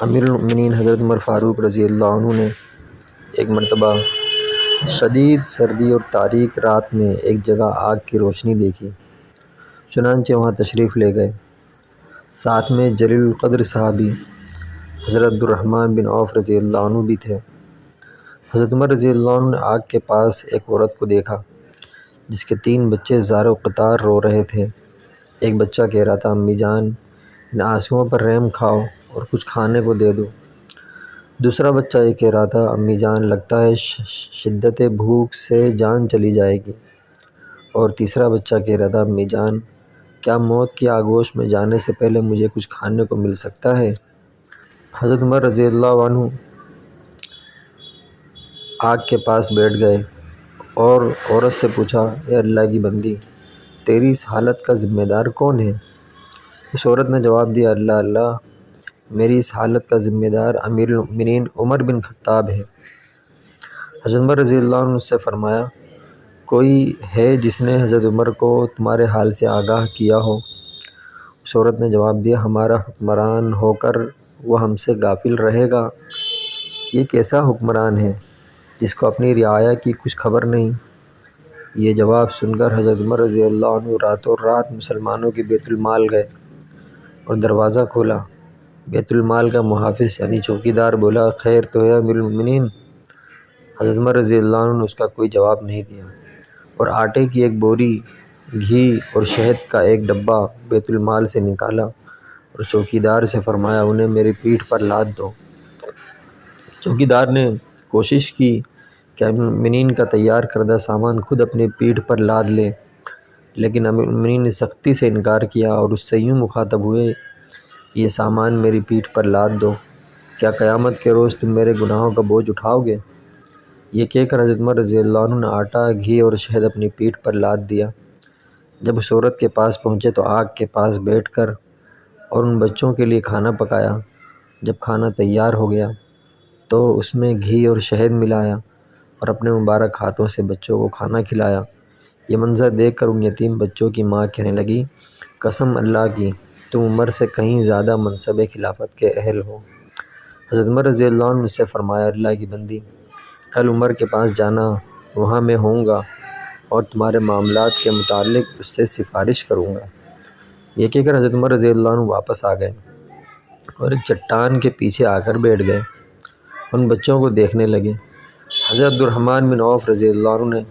امیر المؤمنین حضرت عمر فاروق رضی اللہ عنہ نے ایک مرتبہ شدید سردی اور تاریک رات میں ایک جگہ آگ کی روشنی دیکھی، چنانچہ وہاں تشریف لے گئے۔ ساتھ میں جلیل القدر صحابی حضرت عبدالرحمن بن عوف رضی اللہ عنہ بھی تھے۔ حضرت عمر رضی اللہ عنہ نے آگ کے پاس ایک عورت کو دیکھا جس کے 3 بچے زار و قطار رو رہے تھے۔ ایک بچہ کہہ رہا تھا، امی جان ان آنسوؤں پر رحم کھاؤ اور کچھ کھانے کو دے دو۔ دوسرا بچہ یہ کہہ رہا تھا، امی جان لگتا ہے شدت بھوک سے جان چلی جائے گی۔ اور تیسرا بچہ کہہ رہا تھا، امی جان کیا موت کی آغوش میں جانے سے پہلے مجھے کچھ کھانے کو مل سکتا ہے؟ حضرت عمر رضی اللہ عنہ آگ کے پاس بیٹھ گئے اور عورت سے پوچھا، اے اللہ کی بندی، تیری اس حالت کا ذمہ دار کون ہے؟ اس عورت نے جواب دیا، اللہ، میری اس حالت کا ذمہ دار امیر المؤمنین عمر بن خطاب ہے۔ حضرت عمر رضی اللہ عنہ سے فرمایا، کوئی ہے جس نے حضرت عمر کو تمہارے حال سے آگاہ کیا ہو؟ اس عورت نے جواب دیا، ہمارا حکمران ہو کر وہ ہم سے غافل رہے گا؟ یہ کیسا حکمران ہے جس کو اپنی رعایا کی کچھ خبر نہیں؟ یہ جواب سن کر حضرت عمر رضی اللہ عنہ راتوں رات مسلمانوں کی بیت المال گئے اور دروازہ کھولا۔ بیت المال کا محافظ یعنی چوکیدار بولا، خیر تو ہے امیر المؤمنین؟ حضرت عمر رضی اللہ عنہ نے اس کا کوئی جواب نہیں دیا اور آٹے کی ایک بوری، گھی اور شہد کا ایک ڈبہ بیت المال سے نکالا اور چوکیدار سے فرمایا، انہیں میری پیٹھ پر لاد دو۔ چوکیدار نے کوشش کی کہ امیر المؤمنین کا تیار کردہ سامان خود اپنی پیٹھ پر لاد لے، لیکن امیر المؤمنین نے سختی سے انکار کیا اور اس سے یوں مخاطب ہوئے، یہ سامان میری پیٹھ پر لاد دو، کیا قیامت کے روز تم میرے گناہوں کا بوجھ اٹھاؤ گے؟ یہ کہہ کر حضرت عمر رضی اللہ عنہ نے آٹا، گھی اور شہد اپنی پیٹھ پر لاد دیا۔ جب اس عورت کے پاس پہنچے تو آگ کے پاس بیٹھ کر اور ان بچوں کے لیے کھانا پکایا۔ جب کھانا تیار ہو گیا تو اس میں گھی اور شہد ملایا اور اپنے مبارک ہاتھوں سے بچوں کو کھانا کھلایا۔ یہ منظر دیکھ کر ان یتیم بچوں کی ماں کہنے لگی، قسم اللہ کی تم عمر سے کہیں زیادہ منصب خلافت کے اہل ہو۔ حضرت عمر رضی اللہ عنہ سے فرمایا، اللہ کی بندی، کل عمر کے پاس جانا، وہاں میں ہوں گا اور تمہارے معاملات کے متعلق اس سے سفارش کروں گا۔ یہ کہہ کر حضرت عمر رضی اللہ عنہ واپس آ گئے اور ایک چٹان کے پیچھے آ کر بیٹھ گئے، ان بچوں کو دیکھنے لگے۔ حضرت عبدالرحمن بن عوف رضی اللہ عنہ نے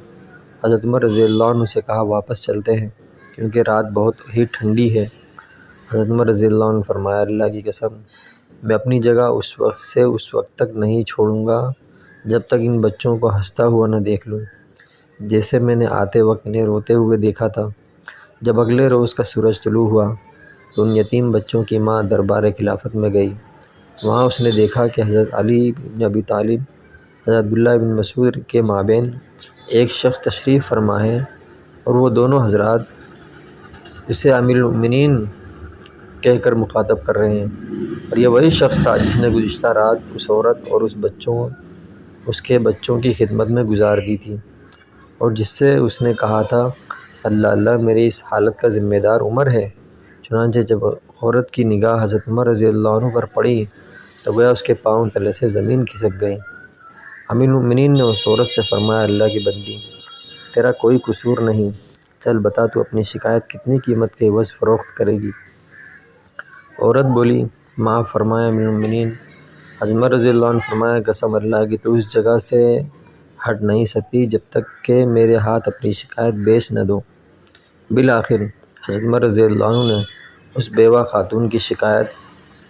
حضرت عمر رضی اللہ عنہ سے کہا، واپس چلتے ہیں کیونکہ رات بہت ہی ٹھنڈی ہے۔ حضرت عمر رضی اللہ عنہ نے فرمایا، اللہ کی قسم میں اپنی جگہ اس وقت سے اس وقت تک نہیں چھوڑوں گا جب تک ان بچوں کو ہنستا ہوا نہ دیکھ لوں، جیسے میں نے آتے وقت انہیں روتے ہوئے دیکھا تھا۔ جب اگلے روز کا سورج طلوع ہوا تو ان یتیم بچوں کی ماں دربار خلافت میں گئی۔ وہاں اس نے دیکھا کہ حضرت علی بن ابی طالب، حضرت عبداللہ بن مسعود کے مابین ایک شخص تشریف فرما ہے اور وہ دونوں حضرات اسے امیر المؤمنین کہہ کر مخاطب کر رہے ہیں، اور یہ وہی شخص تھا جس نے گزشتہ رات اس عورت اور اس کے بچوں کی خدمت میں گزار دی تھی اور جس سے اس نے کہا تھا، اللہ، میری اس حالت کا ذمہ دار عمر ہے۔ چنانچہ جب عورت کی نگاہ حضرت عمر رضی اللہ عنہ پر پڑی تو گویا اس کے پاؤں تلے سے زمین کھسک گئی۔ امیر المؤمنین نے اس عورت سے فرمایا، اللہ کی بندی، تیرا کوئی قصور نہیں، چل بتا تو اپنی شکایت کتنی قیمت کے عوض فروخت کرے گی؟ عورت بولی، معاف فرمائیں امیر المؤمنین۔ حضرت عمر رضی اللہ عنہ فرمایا، قسم اللہ کی تو اس جگہ سے ہٹ نہیں سکتی جب تک کہ میرے ہاتھ اپنی شکایت بیچ نہ دو۔ بالآخر حضرت عمر رضی اللہ عنہ نے اس بیوہ خاتون کی شکایت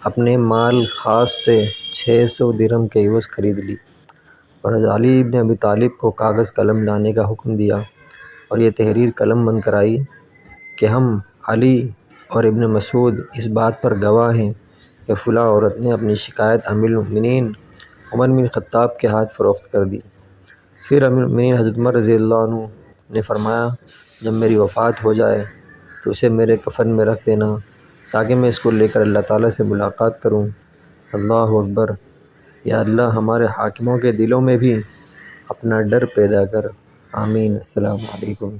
اپنے مال خاص سے 600 درہم کے عوض خرید لی اور حضرت علی بن ابی طالب کو کاغذ قلم لانے کا حکم دیا اور یہ تحریر قلم بند کرائی کہ ہم علی اور ابن مسعود اس بات پر گواہ ہیں کہ فلاں عورت نے اپنی شکایت امیر المؤمنین عمر بن خطاب کے ہاتھ فروخت کر دی۔ پھر امیر المؤمنین حضرت عمر رضی اللہ عنہ نے فرمایا، جب میری وفات ہو جائے تو اسے میرے کفن میں رکھ دینا تاکہ میں اس کو لے کر اللہ تعالیٰ سے ملاقات کروں۔ اللہ اکبر! یا اللہ ہمارے حاکموں کے دلوں میں بھی اپنا ڈر پیدا کر، آمین۔ السلام علیکم۔